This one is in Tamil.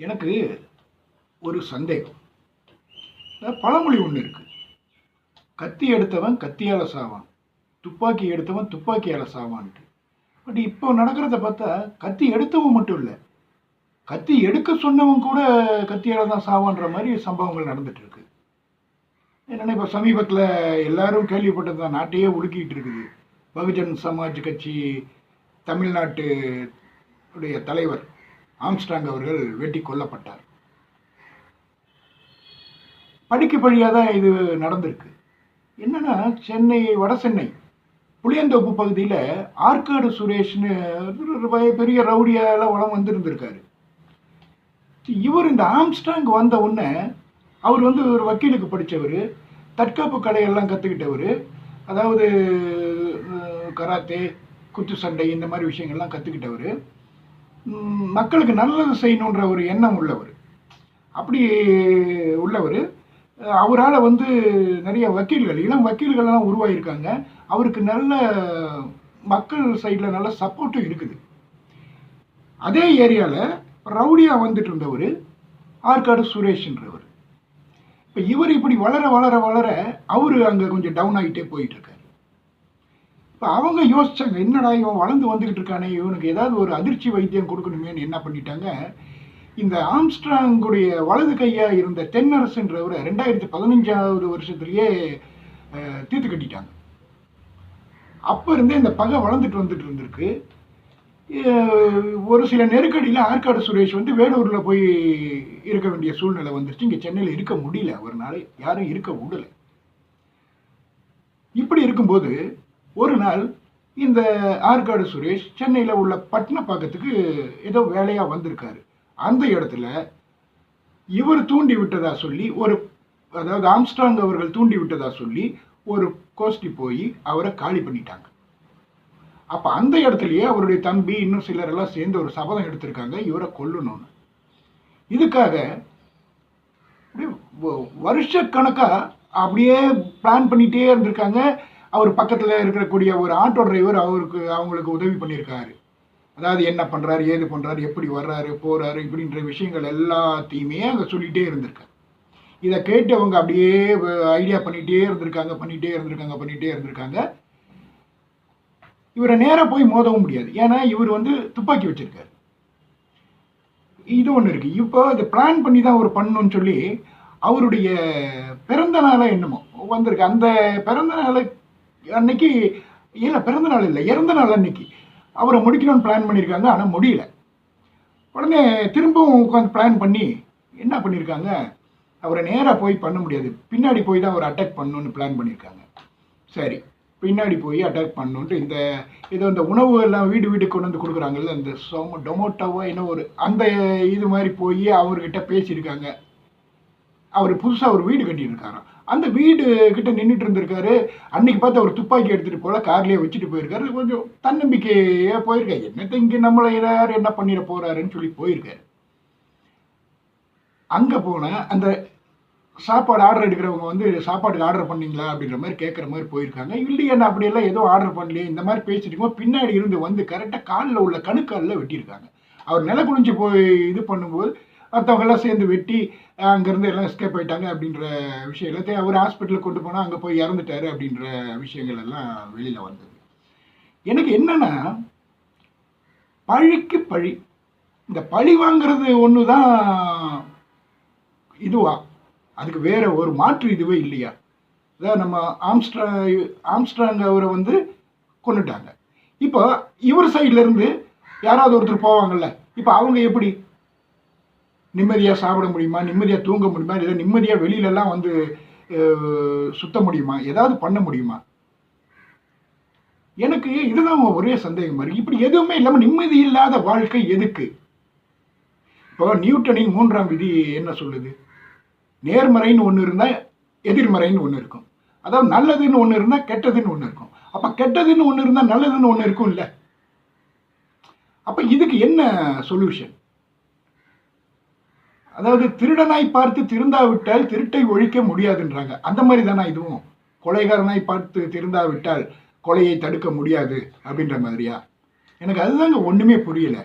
எனக்கு ஒரு சந்தேகம். பழமொழி ஒன்று இருக்கு. கத்தி எடுத்தவன் கத்தியால சாவான், துப்பாக்கி எடுத்தவன் துப்பாக்கியால சாவான்ட்டு. பட் இப்போ நடக்கிறத பார்த்தா கத்தி எடுத்தவன் மட்டும் இல்லை, கத்தி எடுக்க சொன்னவன் கூட கத்தியால தான் சாவான்ற மாதிரி சம்பவங்கள் நடந்துட்டு இருக்கு. என்னன்னா இப்போ சமீபத்தில் எல்லாரும் கேள்விப்பட்டது தான், நாட்டையே உலுக்கிட்டு இருக்குது. பகுஜன் சமாஜ் கட்சி தமிழ்நாட்டு உடைய தலைவர் ஆம்ஸ்ட்ராங் அவர்கள் வெட்டி கொல்லப்பட்டார். படிக்க பழியாக தான் இது நடந்திருக்கு. என்னன்னா சென்னை வட சென்னை புளியந்தோப்பு பகுதியில் ஆற்காடு சுரேஷ்னு பெரிய ரவுடியால வளம் வந்திருந்திருக்காரு. இவர் இந்த ஆம்ஸ்ட்ராங் வந்த உடனே அவர் ஒரு வக்கீலுக்கு படித்தவர், தற்காப்பு கலையெல்லாம் கற்றுக்கிட்டவர், அதாவது கராத்தே, குத்து சண்டை, இந்த மாதிரி விஷயங்கள்லாம் கற்றுக்கிட்டவர், மக்களுக்கு நல்லது செய்யணுன்ற ஒரு எண்ணம் உள்ளவர். அப்படி உள்ளவர். அவரால் நிறைய வக்கீல்கள், இளம் வக்கீல்கள்லாம் உருவாகியிருக்காங்க. அவருக்கு நல்ல மக்கள் சைடில் நல்ல சப்போர்ட்டும் இருக்குது. அதே ஏரியாவில் ரவுடியாக வந்துட்டு இருந்தவர் ஆற்காடு சுரேஷ்ன்றவர். இப்போ இவர் இப்படி வளர வளர வளர அவர் அங்கே கொஞ்சம் டவுன் ஆகிட்டே போயிட்டு இருக்காரு. இப்போ அவங்க யோசிச்சாங்க, என்னடா இவன் வளர்ந்து வந்துக்கிட்டு இருக்கானே, இவனுக்கு ஏதாவது ஒரு அதிர்ச்சி வைத்தியம் கொடுக்கணுமேனு என்ன பண்ணிட்டாங்க, இந்த ஆம்ஸ்ட்ராங்குடைய வலது கையா இருந்த தென்னரசுன்றவரை 2015 வருஷத்துலயே தீர்த்து கட்டிட்டாங்க. அப்ப இருந்தே இந்த பகை வளர்ந்துட்டு வந்துட்டு இருந்திருக்கு. ஒரு சில நெருக்கடியில் ஆற்காடு சுரேஷ் வேலூர்ல போய் இருக்க வேண்டிய சூழ்நிலை வந்துருச்சு. இங்க சென்னையில் இருக்க முடியல, அவர்னால யாரும் இருக்க விடல. இப்படி இருக்கும்போது ஒரு நாள் இந்த ஆற்காடு சுரேஷ் சென்னையில் உள்ள பட்டணப்பாக்கத்துக்கு ஏதோ வேலையா வந்திருக்காரு. அந்த இடத்துல இவர் தூண்டி விட்டதா சொல்லி அதாவது ஆம்ஸ்ட்ராங் அவர்கள் தூண்டி விட்டதா சொல்லி ஒரு கோஷ்டி போய் அவரை காலி பண்ணிட்டாங்க. அப்ப அந்த இடத்துலயே அவருடைய தம்பி இன்னும் சிலர் எல்லாம் சேர்ந்து ஒரு சபதம் எடுத்திருக்காங்க, இவரை கொல்லணும்னு. இதுக்காக வருஷக்கணக்கா அப்படியே பிளான் பண்ணிட்டே இருந்திருக்காங்க. அவர் பக்கத்துல இருக்கக்கூடிய ஒரு ஆட்டோ டிரைவர் அவங்களுக்கு உதவி பண்ணியிருக்காரு. அதாவது என்ன பண்ணுறாரு, ஏது பண்ணுறாரு, எப்படி வர்றாரு போகிறாரு, இப்படின்ற விஷயங்கள் எல்லாத்தையுமே அங்கே சொல்லிகிட்டே இருந்திருக்காங்க. இதை கேட்டு அவங்க அப்படியே ஐடியா பண்ணிகிட்டே இருந்திருக்காங்க. இவரை நேராக போய் மோதவும் முடியாது, ஏன்னா இவர் துப்பாக்கி வச்சிருக்காரு. இது ஒன்று இருக்குது. இப்போ அதை பிளான் பண்ணி தான் அவர் பண்ணணும்னு சொல்லி அவருடைய பிறந்த நாளை என்னமோ வந்திருக்கு. அந்த பிறந்த நாளை அன்னைக்கு, இல்லை பிறந்த நாள் இல்லை, இறந்த நாள் அன்னைக்கு அவரை முடிக்கணும்னு பிளான் பண்ணியிருக்காங்க. ஆனால் முடியல. உடனே திரும்பவும் உட்காந்து பிளான் பண்ணி என்ன பண்ணியிருக்காங்க, அவரை நேராக போய் பண்ண முடியாது, பின்னாடி போய் தான் அவரை அட்டாக் பண்ணணும்னு பிளான் பண்ணியிருக்காங்க. சரி, பின்னாடி போய் அட்டாக் பண்ணணுன்ட்டு இந்த உணவு எல்லாம் வீடு கொண்டு வந்து கொடுக்குறாங்கல்ல, இந்த டொமோட்டோவோ என்ன அந்த இது மாதிரி போய் அவர்கிட்ட பேசியிருக்காங்க. அவர் புதுசாக ஒரு வீடு கட்டியிருக்காராம். அந்த வீடு கிட்ட நின்றுட்டு இருந்திருக்காரு. அன்னைக்கு பார்த்து அவர் துப்பாக்கி எடுத்துகிட்டு போல கார்லேயே வச்சுட்டு போயிருக்காரு. கொஞ்சம் தன்னம்பிக்கையே போயிருக்காரு, என்னத்தை இங்கே நம்மளை யார் என்ன பண்ணிட போறாருன்னு சொல்லி போயிருக்காரு. அங்கே போன அந்த சாப்பாடு ஆர்டர் எடுக்கிறவங்க சாப்பாட்டுக்கு ஆர்டர் பண்ணீங்களா அப்படின்ற மாதிரி கேட்குற மாதிரி போயிருக்காங்க. இல்லையா, நான் அப்படியெல்லாம் எதுவும் ஆர்டர் பண்ணலையே, இந்த மாதிரி பேசிட்டு இருக்கோம். பின்னாடி இருந்து கரெக்டாக காலில் உள்ள கணுக்காலில் வெட்டியிருக்காங்க. அவர் நில குளிஞ்சு போய் இது பண்ணும்போது மற்றவங்கெல்லாம் சேர்ந்து வெட்டி அங்கேருந்து எல்லாம் எஸ்கேப் ஆயிட்டாங்க அப்படின்ற விஷயம் எல்லாத்தையும் அவர் ஹாஸ்பிட்டலுக்கு கொண்டு போனால் அங்கே போய் இறந்துட்டாரு அப்படின்ற விஷயங்கள் எல்லாம் வெளியில் வந்தது. எனக்கு என்னன்னா, பழிக்கு பழி, இந்த பழி வாங்கிறது ஒன்று தான் இதுவா, அதுக்கு வேற ஒரு மாற்று இதுவே இல்லையா? அதான் நம்ம ஆம்ஸ்ட்ராங் அவரை கொண்டுட்டாங்க. இப்போ இவர் சைட்ல இருந்து யாராவது ஒருத்தர் போவாங்கல்ல, இப்போ அவங்க எப்படி நிம்மதியாக சாப்பிட முடியுமா, நிம்மதியாக தூங்க முடியுமா, இல்லை நிம்மதியாக வெளியிலலாம் சுத்த முடியுமா, ஏதாவது பண்ண முடியுமா? எனக்கு இதுதான் ஒரே சந்தேகம் இருக்கு. இப்படி எதுவுமே இல்லாமல் நிம்மதி இல்லாத வாழ்க்கை எதுக்கு? இப்போ நியூட்டனின் 3ஆம் விதி என்ன சொல்லுது? நேர்மறைன்னு ஒன்று இருந்தால் எதிர்மறைன்னு ஒன்று இருக்கும். அதாவது நல்லதுன்னு ஒன்று இருந்தால் கெட்டதுன்னு ஒன்று இருக்கும். அப்போ கெட்டதுன்னு ஒன்று இருந்தால் நல்லதுன்னு ஒன்று இருக்கும் இல்லை? அப்போ இதுக்கு என்ன சொல்யூஷன்? அதாவது திருடனாய் பார்த்து திருந்தாவிட்டால் திருட்டை ஒழிக்க முடியாதுன்றாங்க. அந்த மாதிரி தானே இதுவும்? கொலைகாரனாய் பார்த்து திருந்தாவிட்டால் கொலையை தடுக்க முடியாது அப்படின்ற மாதிரியா? எனக்கு அதுதாங்க ஒன்றுமே புரியல.